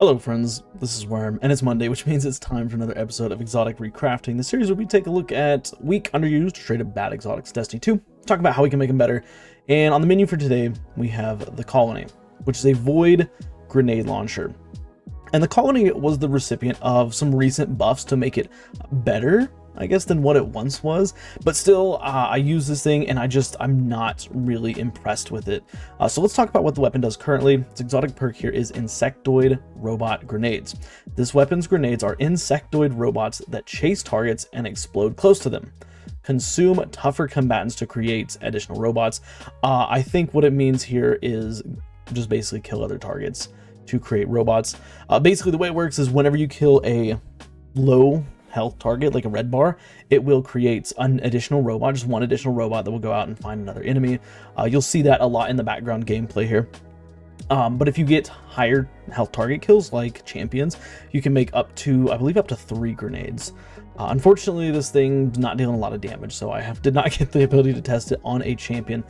Hello friends, this is Worm, and it's Monday, which means it's time for another episode of Exotic Recrafting, the series where we take a look at weak, underused, straight up bad exotics Destiny 2, talk about how we can make them better, and on the menu for today, we have the Colony, which is a void grenade launcher. And the Colony was the recipient of some recent buffs to make it better, I guess, than what it once was, but still, I use this thing and I'm not really impressed with it. So let's talk about what the weapon does currently. Its exotic perk here is Insectoid Robot Grenades. This weapon's grenades are insectoid robots that chase targets and explode close to them. Consume tougher combatants to create additional robots. I think what it means here is just basically kill other targets to create robots. Basically, the way it works is whenever you kill a low health target, like a red bar, it will create an additional robot, just one additional robot that will go out and find another enemy. You'll see that a lot in the background gameplay here. But if you get higher health target kills like champions, you can make up to, I believe, up to 3 grenades. Unfortunately, this thing's not dealing a lot of damage, so I did not get the ability to test it on a champion.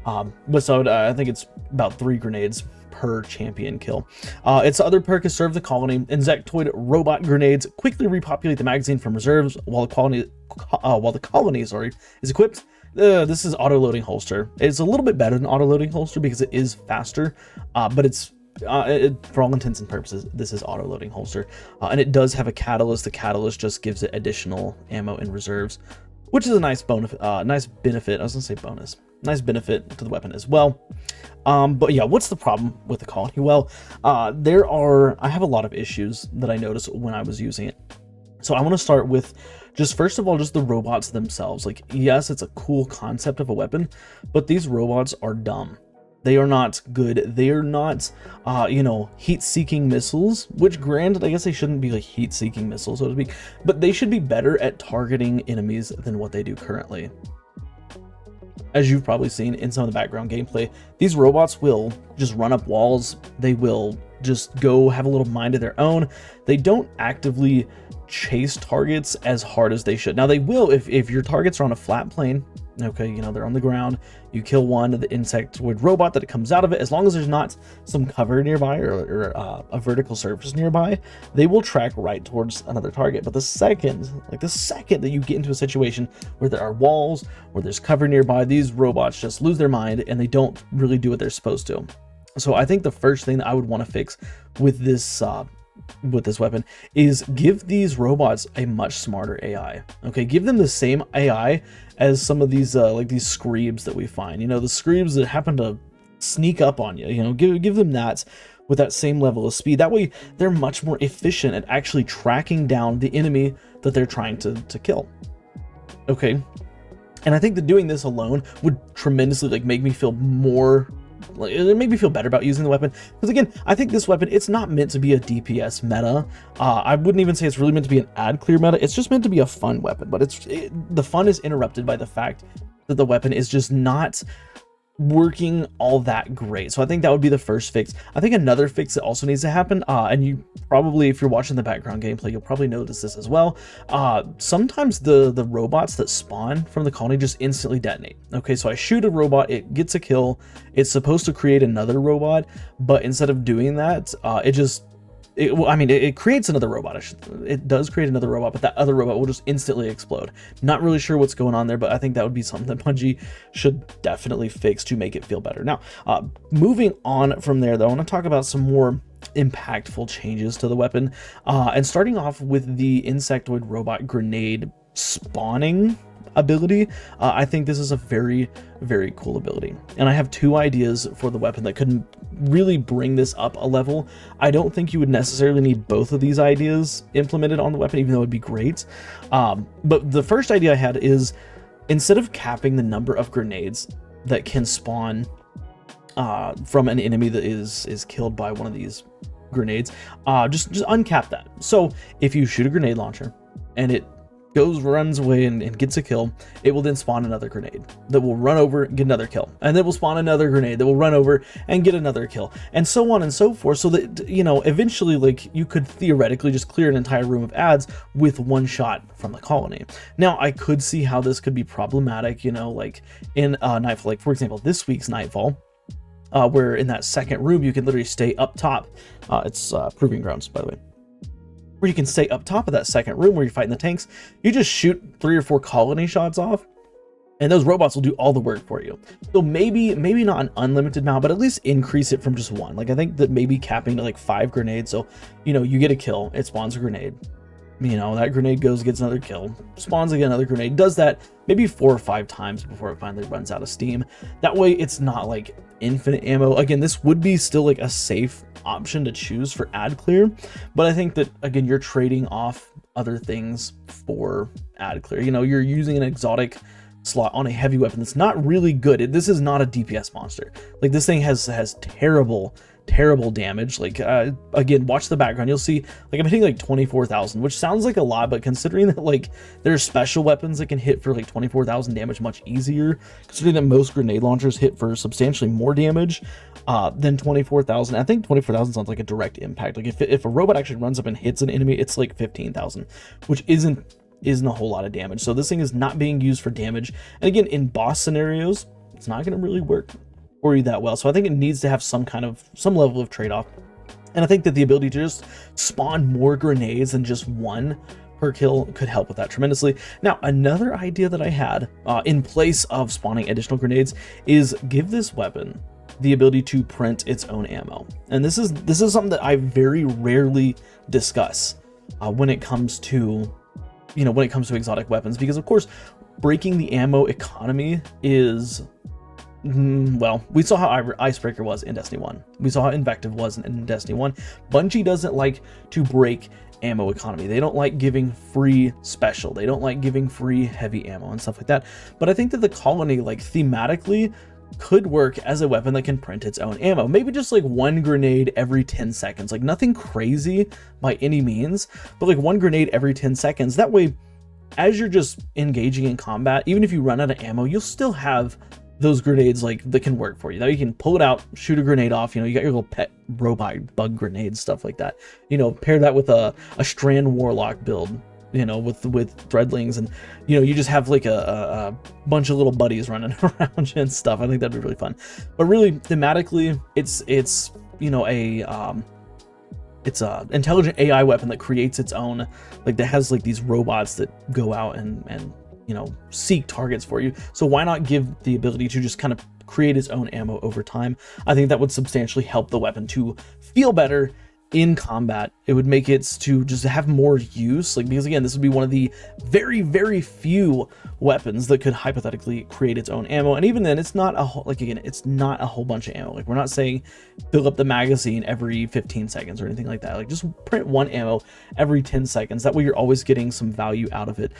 But so I think it's about 3 grenades per champion kill. Its other perk is Serve the Colony. Insectoid robot grenades quickly repopulate the magazine from reserves while the colony is equipped. This is auto-loading holster. It's a little bit better than auto-loading holster because it is faster, but it's for all intents and purposes, this is auto-loading holster, and it does have a catalyst. The catalyst just gives it additional ammo in reserves, which is a nice bonus, nice benefit. I was gonna say bonus, nice benefit to the weapon as well. But yeah, what's the problem with the Colony? Well, I have a lot of issues that I noticed when I was using it. So I want to start with just first of all, just the robots themselves. Like, yes, it's a cool concept of a weapon, but these robots are dumb. They are not good. They are not, heat-seeking missiles, which granted, I guess they shouldn't be like heat-seeking missiles, so to speak, but they should be better at targeting enemies than what they do currently. As you've probably seen in some of the background gameplay, these robots will just run up walls. They will just go have a little mind of their own. They don't actively chase targets as hard as they should. Now they will if your targets are on a flat plane, okay, they're on the ground, you kill one, the insectoid robot that it comes out of it, as long as there's not some cover nearby or a vertical surface nearby, they will track right towards another target. But the second that you get into a situation where there are walls, where there's cover nearby, these robots just lose their mind and they don't really do what they're supposed to. So I think the first thing that I would want to fix with this weapon is give these robots a much smarter AI. Okay, give them the same AI as some of these like these screebs that we find. The screebs that happen to sneak up on you. Give them that with that same level of speed. That way they're much more efficient at actually tracking down the enemy that they're trying to kill. Okay, and I think that doing this alone would tremendously make me feel more. It made me feel better about using the weapon, because again, I think this weapon, it's not meant to be a DPS meta. I wouldn't even say it's really meant to be an ad clear meta. It's just meant to be a fun weapon, but the fun is interrupted by the fact that the weapon is just not working all that great. So I think that would be the first fix. I think another fix that also needs to happen, and you probably, if you're watching the background gameplay, you'll probably notice this as well. Sometimes the robots that spawn from the Colony just instantly detonate. Okay, so I shoot a robot, it gets a kill, it's supposed to create another robot, but instead of doing that, it creates another robot. It does create another robot, but that other robot will just instantly explode. Not really sure what's going on there, but I think that would be something that Bungie should definitely fix to make it feel better. Now, moving on from there, though, I want to talk about some more impactful changes to the weapon, and starting off with the insectoid robot grenade spawning ability. I think this is a very, very cool ability, and I have 2 ideas for the weapon that could really bring this up a level. I don't think you would necessarily need both of these ideas implemented on the weapon, even though it'd be great. But the first idea I had is, instead of capping the number of grenades that can spawn from an enemy that is killed by one of these grenades, just uncap that. So if you shoot a grenade launcher and it runs away and gets a kill, it will then spawn another grenade that will run over and get another kill, and then will spawn another grenade that will run over and get another kill, and so on and so forth, so that eventually you could theoretically just clear an entire room of ads with one shot from the Colony. Now I could see how this could be problematic, like in Nightfall. Like, for example, this week's Nightfall, where in that second room, you can literally stay up top. It's Proving Grounds, by the way. Where you can stay up top of that second room where you're fighting the tanks. You just shoot 3 or 4 colony shots off, and those robots will do all the work for you. So maybe not an unlimited amount, but at least increase it from just 1. Like, I think that maybe capping to like 5 grenades. So, you know, you get a kill, it spawns a grenade. You know, that grenade goes, gets another kill, spawns again another grenade, does that maybe 4 or 5 times before it finally runs out of steam. That way it's not like infinite ammo. Again, this would be still like a safe option to choose for ad clear, but I think that, again, you're trading off other things for ad clear. You know, you're using an exotic slot on a heavy weapon that's not really good. This is not a DPS monster. Like, this thing has terrible damage. Like, again, watch the background, you'll see like I'm hitting like 24,000, which sounds like a lot, but considering that like there's special weapons that can hit for like 24,000 damage much easier, considering that most grenade launchers hit for substantially more damage than 24,000. I think 24,000 sounds like a direct impact. Like, if a robot actually runs up and hits an enemy, it's like 15,000, which isn't a whole lot of damage. So this thing is not being used for damage, and again, in boss scenarios, it's not going to really work for you that well. So I think it needs to have some level of trade-off, and I think that the ability to just spawn more grenades than just 1 per kill could help with that tremendously. Now, another idea that I had in place of spawning additional grenades is give this weapon the ability to print its own ammo. And this is something that I very rarely discuss when it comes to exotic weapons, because of course breaking the ammo economy is, well, we saw how Icebreaker was in Destiny 1. We saw how Invective was in Destiny 1. Bungie doesn't like to break ammo economy. They don't like giving free special. They don't like giving free heavy ammo and stuff like that. But I think that the colony, like, thematically could work as a weapon that can print its own ammo. Maybe just like 1 grenade every 10 seconds. Like, nothing crazy by any means, but like 1 grenade every 10 seconds. That way, as you're just engaging in combat, even if you run out of ammo, you'll still have those grenades like that can work for you. Now you can pull it out, shoot a grenade off. You know, you got your little pet robot bug grenades, stuff like that. You know, pair that with a Strand Warlock build, you know, with threadlings, and you know, you just have like a bunch of little buddies running around you and stuff. I think that'd be really fun. But really, thematically, it's you know, it's a intelligent AI weapon that creates its own, like, that has like these robots that go out and you know, seek targets for you. So why not give the ability to just kind of create its own ammo over time? I think that would substantially help the weapon to feel better in combat. It would make it to just have more use, like, because again, this would be one of the very, very few weapons that could hypothetically create its own ammo. And even then, it's not a whole, like, again, it's not a whole bunch of ammo. Like, we're not saying fill up the magazine every 15 seconds or anything like that. Like, just print 1 ammo every 10 seconds. That way you're always getting some value out of it,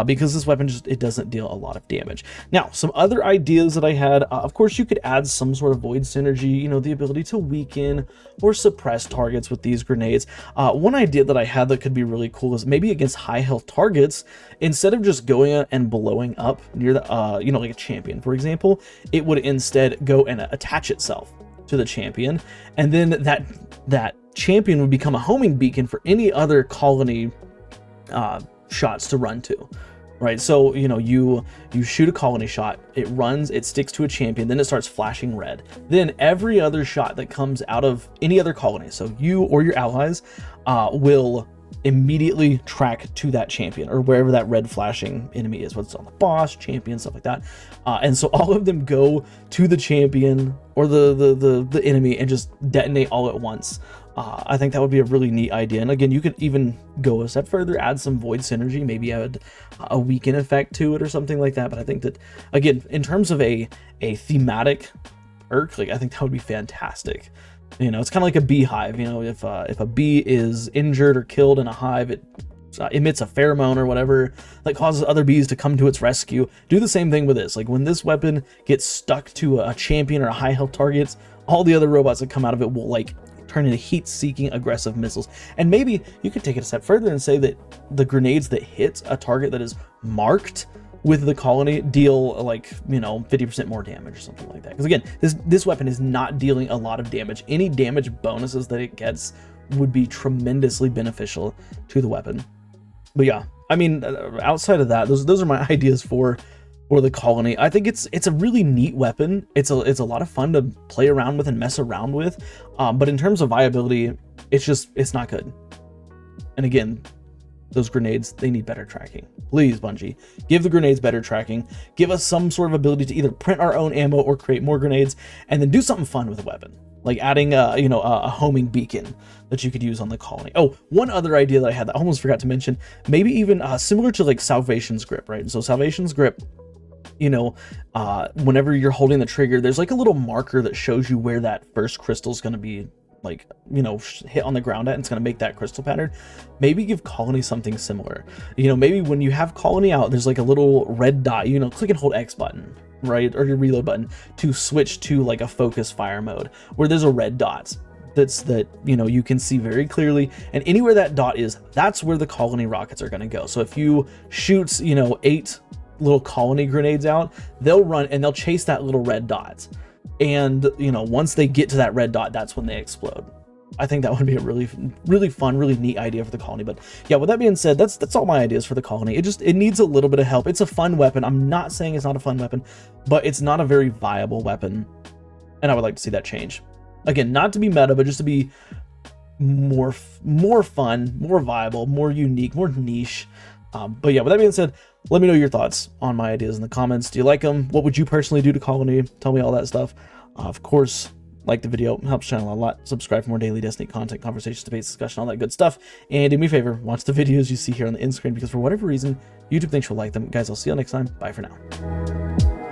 because this weapon just, it doesn't deal a lot of damage. Now, some other ideas that I had, of course, you could add some sort of void synergy, you know, the ability to weaken or suppress targets with these grenades. One idea that I had that could be really cool is maybe against high health targets, instead of just going and blowing up near the, you know, like a champion, for example, it would instead go and attach itself to the champion, and then that champion would become a homing beacon for any other colony shots to run to. Right, so you know, you shoot a colony shot, it runs, it sticks to a champion, then it starts flashing red. Then every other shot that comes out of any other colony, so you or your allies, will immediately track to that champion or wherever that red flashing enemy is, whether it's on the boss, champion, stuff like that. And so all of them go to the champion or the enemy and just detonate all at once. I think that would be a really neat idea. And again, you could even go a step further, add some void synergy, maybe add a weaken effect to it or something like that. But I think that, again, in terms of a thematic perk, like, I think that would be fantastic. You know, it's kind of like a beehive. You know, if a bee is injured or killed in a hive, it emits a pheromone or whatever that causes other bees to come to its rescue. Do the same thing with this. Like, when this weapon gets stuck to a champion or a high health target, all the other robots that come out of it will, like, turn into heat-seeking aggressive missiles. And maybe you could take it a step further and say that the grenades that hit a target that is marked with the colony deal, like, you know, 50% more damage or something like that. Because again, this weapon is not dealing a lot of damage. Any damage bonuses that it gets would be tremendously beneficial to the weapon. But yeah, I mean, outside of that, those are my ideas for or the colony. I think it's a really neat weapon. It's a lot of fun to play around with and mess around with. But in terms of viability, it's not good. And again, those grenades, they need better tracking. Please, Bungie, give the grenades better tracking. Give us some sort of ability to either print our own ammo or create more grenades, and then do something fun with a weapon, like adding a homing beacon that you could use on the colony. Oh, one other idea that I had that I almost forgot to mention, maybe even similar to like Salvation's Grip, right? So Salvation's Grip, whenever you're holding the trigger, there's like a little marker that shows you where that first crystal is going to be, like, hit on the ground at, and it's going to make that crystal pattern. Maybe give colony something similar. Maybe when you have colony out, there's like a little red dot, click and hold X button, right, or your reload button, to switch to like a focus fire mode where there's a red dot that you can see very clearly, and anywhere that dot is, that's where the colony rockets are going to go. So if you shoot 8 little colony grenades out, they'll run and they'll chase that little red dot, and once they get to that red dot, that's when they explode. I think that would be a really fun, really neat idea for the colony. But yeah, with that being said, that's all my ideas for the colony. It needs a little bit of help. It's a fun weapon. I'm not saying it's not a fun weapon, but it's not a very viable weapon, and I would like to see that change. Again, not to be meta, but just to be more fun, more viable, more unique, more niche. But yeah, with that being said, let me know your thoughts on my ideas in the comments. Do you like them? What would you personally do to colony? Tell me all that stuff. Of course, like the video, helps the channel a lot. Subscribe for more daily Destiny content, conversations, debates, discussion, all that good stuff. And do me a favor, watch the videos you see here on the end screen, because for whatever reason, YouTube thinks you'll like them. Guys, I'll see you next time. Bye for now.